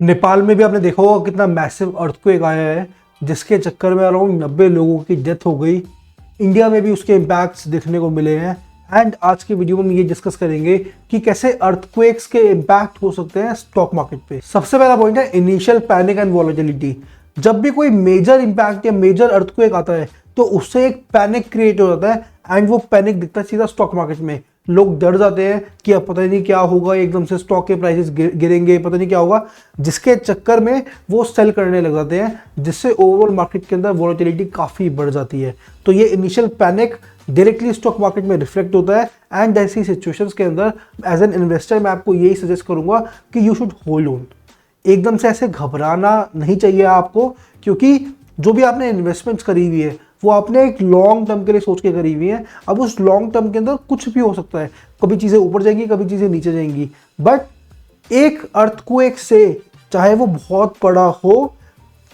नेपाल में भी आपने देखा होगा कितना मैसिव अर्थक्वेक आया है, जिसके चक्कर में अराउंड 90 लोगों की डेथ हो गई। इंडिया में भी उसके इम्पैक्ट्स देखने को मिले हैं। एंड आज की वीडियो में हम ये डिस्कस करेंगे कि कैसे अर्थक्वेक्स के इम्पैक्ट हो सकते हैं स्टॉक मार्केट पे। सबसे पहला पॉइंट है इनिशियल पैनिक एंड वॉलेटिलिटी। जब भी कोई मेजर इम्पैक्ट या मेजर अर्थक्वेक आता है तो उससे एक पैनिक क्रिएट हो जाता है एंड वो पैनिक दिखता है सीधा स्टॉक मार्केट में। लोग डर जाते हैं कि अब पता नहीं क्या होगा, एकदम से स्टॉक के प्राइसेस गिरेंगे, पता नहीं क्या होगा, जिसके चक्कर में वो सेल करने लग जाते हैं, जिससे ओवरऑल मार्केट के अंदर वॉलेटिलिटी काफ़ी बढ़ जाती है। तो ये initial panic directly stock market में रिफ्लेक्ट होता है। एंड ऐसी सिचुएशंस के अंदर एज एन इन्वेस्टर मैं आपको यही सजेस्ट करूंगा कि यू शुड होल्ड ऑन। एकदम से ऐसे घबराना नहीं चाहिए आपको, क्योंकि जो भी आपने इन्वेस्टमेंट्स करी हुई है वो आपने एक लॉन्ग टर्म के लिए सोच के करी हुई है। अब उस लॉन्ग टर्म के अंदर कुछ भी हो सकता है, कभी चीज़ें ऊपर जाएंगी, कभी चीज़ें नीचे जाएंगी, बट एक अर्थक्वेक से चाहे वो बहुत बड़ा हो,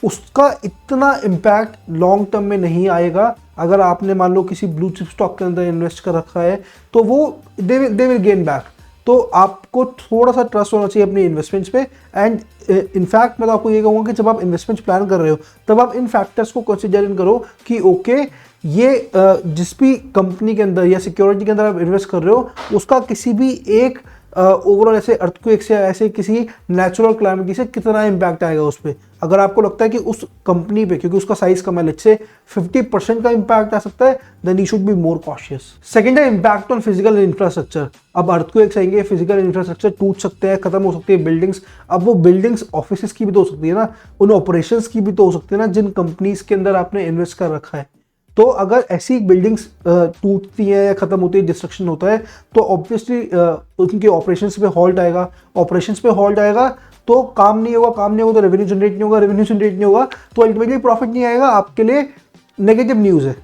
उसका इतना इम्पैक्ट लॉन्ग टर्म में नहीं आएगा। अगर आपने मान लो किसी ब्लू चिप स्टॉक के अंदर इन्वेस्ट कर रखा है तो वो दे विल गेन बैक। तो आपको थोड़ा सा ट्रस्ट होना चाहिए अपनी इन्वेस्टमेंट्स पे। एंड इनफैक्ट मैं तो आपको ये कहूँगा कि जब आप इन्वेस्टमेंट्स प्लान कर रहे हो तब आप इन फैक्टर्स को कंसिडर इन करो कि ओके ये जिस भी कंपनी के अंदर या सिक्योरिटी के अंदर आप इन्वेस्ट कर रहे हो उसका किसी भी एक ओवरऑल ऐसे अर्थक्वेक से, ऐसे किसी नेचुरल क्लाइमेटी से कितना इम्पैक्ट आएगा उस पर। अगर आपको लगता है कि उस कंपनी पे, क्योंकि उसका साइज कम है, लेट्स से 50% का इम्पैक्ट आ सकता है, then you should be more cautious. Second है इम्पैक्ट ऑन फिजिकल इंफ्रास्ट्रक्चर। अब अर्थक्वेक्स आएंगे, फिजिकल इंफ्रास्ट्रक्चर टूट सकते हैं, खत्म हो सकती है बिल्डिंग्स। अब वो बिल्डिंग्स ऑफिस की भी तो हो सकती है ना, उन ऑपरेशंस की भी तो हो सकती है ना जिन कंपनीज के अंदर आपने इन्वेस्ट कर रखा है। तो अगर ऐसी बिल्डिंग्स टूटती हैं या खत्म होती है, डिस्ट्रक्शन होता है, तो ऑब्वियसली उनके ऑपरेशंस पे हॉल्ट आएगा। ऑपरेशंस पे हॉल्ट आएगा तो काम नहीं होगा, काम नहीं होगा तो रेवेन्यू जनरेट नहीं होगा, रेवेन्यू जनरेट नहीं होगा तो अल्टीमेटली प्रॉफिट नहीं आएगा। आपके लिए नेगेटिव न्यूज़ है।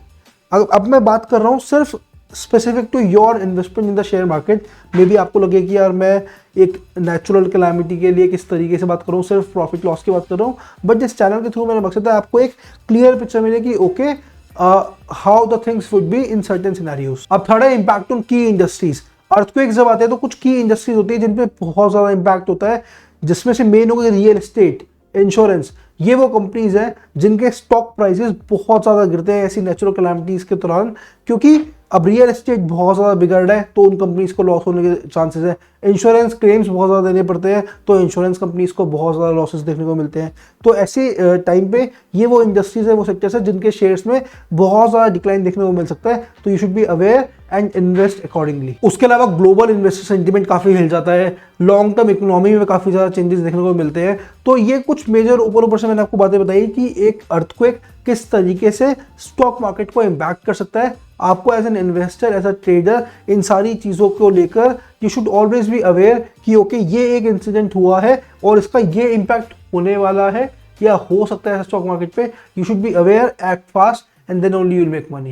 अब मैं बात कर रहा हूँ सिर्फ specific to your investment in the share market. May be आपको लगे कि यार मैं एक नेचुरल कैलामिटी के लिए किस तरीके से बात कर रहा हूँ, सिर्फ प्रॉफिट लॉस की बात कर रहा हूँ, बट जिस चैनल के थ्रू मेरा मकसद है आपको एक क्लियर पिक्चर मिले कि okay how the things would be in certain scenarios. अब थर्ड है इम्पैक्ट ऑन की इंडस्ट्रीज। अर्थक्वेक जब आते हैं तो कुछ की इंडस्ट्रीज होती है जिन पे बहुत ज्यादा इम्पैक्ट होता है, जिसमें से मेन हो गए रियल एस्टेट, इंश्योरेंस। ये वो कंपनीज हैं जिनके स्टॉक प्राइसेस बहुत ज्यादा गिरते हैं ऐसी नेचुरल कैलामिटीज के दौरान, क्योंकि अब रियल एस्टेट बहुत ज्यादा बिगड़ रहा है तो उन कंपनीज को लॉस होने के चांसेस है। इंश्योरेंस क्लेम्स बहुत ज्यादा देने पड़ते हैं तो इंश्योरेंस कंपनीज को बहुत ज्यादा लॉसेस देखने को मिलते हैं। तो ऐसे टाइम पे ये वो इंडस्ट्रीज है, वो सेक्टर्स है जिनके शेयर्स में बहुत ज्यादा डिक्लाइन देखने को मिल सकता है। तो you should be aware and invest accordingly. उसके अलावा ग्लोबल इन्वेस्टर सेंटिमेंट काफी हिल जाता है, लॉन्ग टर्म इकोनॉमी में काफी ज्यादा चेंजेस देखने को मिलते हैं। तो ये कुछ मेजर ऊपर से मैंने आपको बातें बताई कि एक अर्थक्वेक किस तरीके से स्टॉक मार्केट को इम्पैक्ट कर सकता है। आपको as an investor, as a trader, इन सारी चीजों को लेकर you should always be aware कि ओके ये एक इंसिडेंट हुआ है और इसका ये इम्पैक्ट होने वाला है या हो सकता है स्टॉक मार्केट पे। You should be aware, act fast, and then only you will make money.